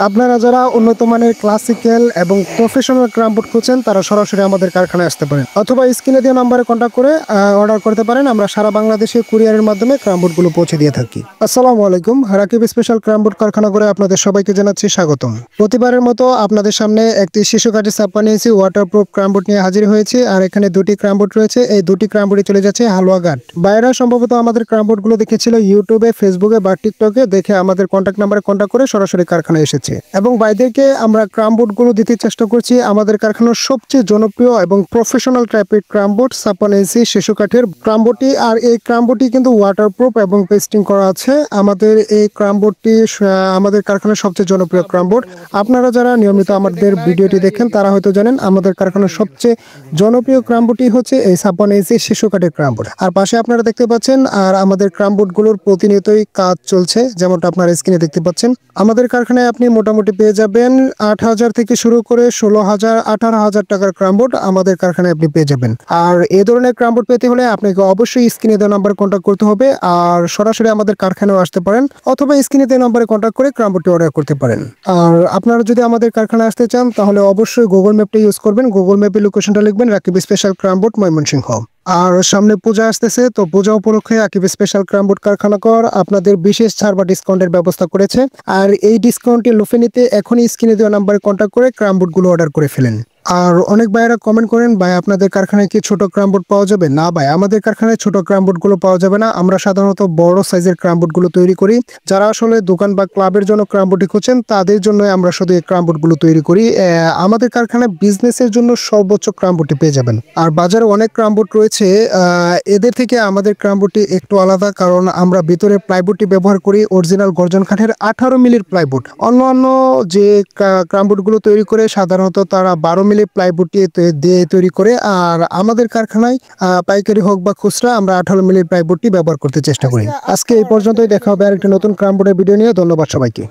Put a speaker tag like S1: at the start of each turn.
S1: আপনারা যারা উন্নত মানের ক্লাসিক্যাল এবং প্রফেশনাল ক্রামবোর্ড খুঁজছেন তারা সরাসরি আমাদের কারখানায় আসতে পারেন, অথবা স্ক্রিনে দেওয়া নাম্বারে কন্ট্যাক্ট করে অর্ডার করতে পারেন। আমরা সারা বাংলাদেশে কুরিয়ারের মাধ্যমে ক্রামবোর্ডগুলো পৌঁছে দিয়ে থাকি। আসসালামু আলাইকুম, রাকিব স্পেশাল ক্রামবোর্ড কারখানা করে আপনাদের সবাইকে জানাচ্ছি স্বাগতম। প্রতিবারের মতো আপনাদের সামনে একটি শিশুকাঠি ছাপ্পান্ন ইঞ্চি ওয়াটারপ্রুফ ক্রামবোর্ড নিয়ে হাজির হয়েছে। আর এখানে দুটি ক্রামবোর্ড রয়েছে, এই দুটি ক্রামবোর্ডই চলে যাচ্ছে হালুয়াঘাট। বাইরা সম্ভবত আমাদের ক্রামবোর্ডগুলো দেখেছিল ইউটিউবে, ফেসবুকে বা টিকটকে, দেখে আমাদের কন্ট্যাক্ট নাম্বারে কন্ট্যাক্ট করে সরাসরি কারখানায় এসেছে এবং বাইদেরকে আমরা ক্রামবোর্ডগুলো দিতে চেষ্টা করছি। আমাদের কারখানার সবচেয়ে জনপ্রিয় এবং প্রফেশনাল টাইপের ক্রামবোর্ড 56 ইঞ্চি শিশু কাঠের ক্রামবোর্ডটি। আর এই ক্রামবোর্ডটি কিন্তু ওয়াটারপ্রুফ এবং পেস্টিং করা আছে। আমাদের এই ক্রামবোর্ডটি আমাদের কারখানার সবচেয়ে জনপ্রিয় ক্রামবোর্ড। আপনারা যারা নিয়মিত আমাদের ভিডিওটি দেখেন তারা হয়তো জানেন আমাদের কারখানার সবচেয়ে জনপ্রিয় ক্রামবোর্ডটি হচ্ছে এই 56 ইঞ্চি শিশু কাঠের ক্রামবোর্ড। আর পাশে আপনারা দেখতে পাচ্ছেন আর আমাদের ক্রামবোর্ডগুলোর প্রতিনিয়তই কাজ চলছে, যেমনটা আপনারা স্ক্রিনে দেখতে পাচ্ছেন। আমাদের কারখানায় আপনি মোটামুটি পেয়ে যাবেন 8,000 থেকে শুরু করে 16,000, 18,000 টাকার ক্রামবোর্ড আমাদের কারখানায় আপনি পেয়ে যাবেন। আর এই ধরনের ক্রামবোর্ড পেতে হলে আপনাকে অবশ্যই স্ক্রিনে দেওয়া নাম্বার কন্ট্যাক্ট করতে হবে। আর সরাসরি আমাদের কারখানায় আসতে পারেন, অথবা স্ক্রিনে দেওয়া নাম্বারে কন্ট্যাক্ট করে ক্রামবোর্ডটি অর্ডার করতে পারেন। আর আপনারা যদি আমাদের কারখানায় আসতে চান তাহলে অবশ্যই গুগল ম্যাপটা ইউজ করবেন। গুগল ম্যাপে লোকেশনটা লিখবেন রাকিব স্পেশাল ক্রামবোর্ড ময়মনসিংহ। আর সামনে পূজা আসতেছে, তো পূজা উপলক্ষে রাকিব স্পেশাল ক্রামবোর্ড কারখানা কর আপনাদের বিশেষ ছাড় বা ডিসকাউন্টের ব্যবস্থা করেছে। আর এই ডিসকাউন্টে লুফে নিতে এখনই স্ক্রিনে দেওয়া নাম্বারে কন্ট্যাক্ট করে ক্রামবোর্ডগুলো অর্ডার করে ফেলেন। আর অনেক ভাইয়েরা কমেন্ট করেন, ভাই আপনাদের কারখানায় কি ছোট ক্রামবোর্ড পাওয়া যাবে? না ভাই, আমাদের কারখানায় ছোট ক্রামবোর্ডগুলো পাওয়া যাবে না। আমরা সাধারণত বড় সাইজের ক্রামবোর্ডগুলো তৈরি করি। যারা আসলে দোকান বা ক্লাবের জন্য ক্রামবোর্ডটি খুঁজছেন তাদের জন্য আমরা শুধু এই ক্রামবোর্ডগুলো তৈরি করি। আমাদের কারখানায় বিজনেসের জন্য সর্বোচ্চ ক্রামবোর্ডটি পেয়ে যাবেন। আর বাজারে অনেক ক্রামবোর্ড রয়েছে, এদের থেকে আমাদের ক্রামবোর্ডটি একটু আলাদা, কারণ আমরা ভিতরে প্লাইবোর্ডটি ব্যবহার করি অরিজিনাল গর্জন কাঠের 18 মিলির প্লাইবোর্ড। অন্যান্য যে ক্রামবোর্ডগুলো তৈরি করে সাধারণত তারা 12 মিলি প্লাইবোর্ডটি দিয়ে তৈরি করে। আর আমাদের কারখানায় পাইকারি হোক বা খুচরা আমরা 18 মিলির প্লাইবোর্ডটি ব্যবহার করতে চেষ্টা করি। আজকে এই পর্যন্তই, দেখা হবে আরেকটি নতুন ক্রামবোর্ডের ভিডিও নিয়ে। ধন্যবাদ সবাইকে।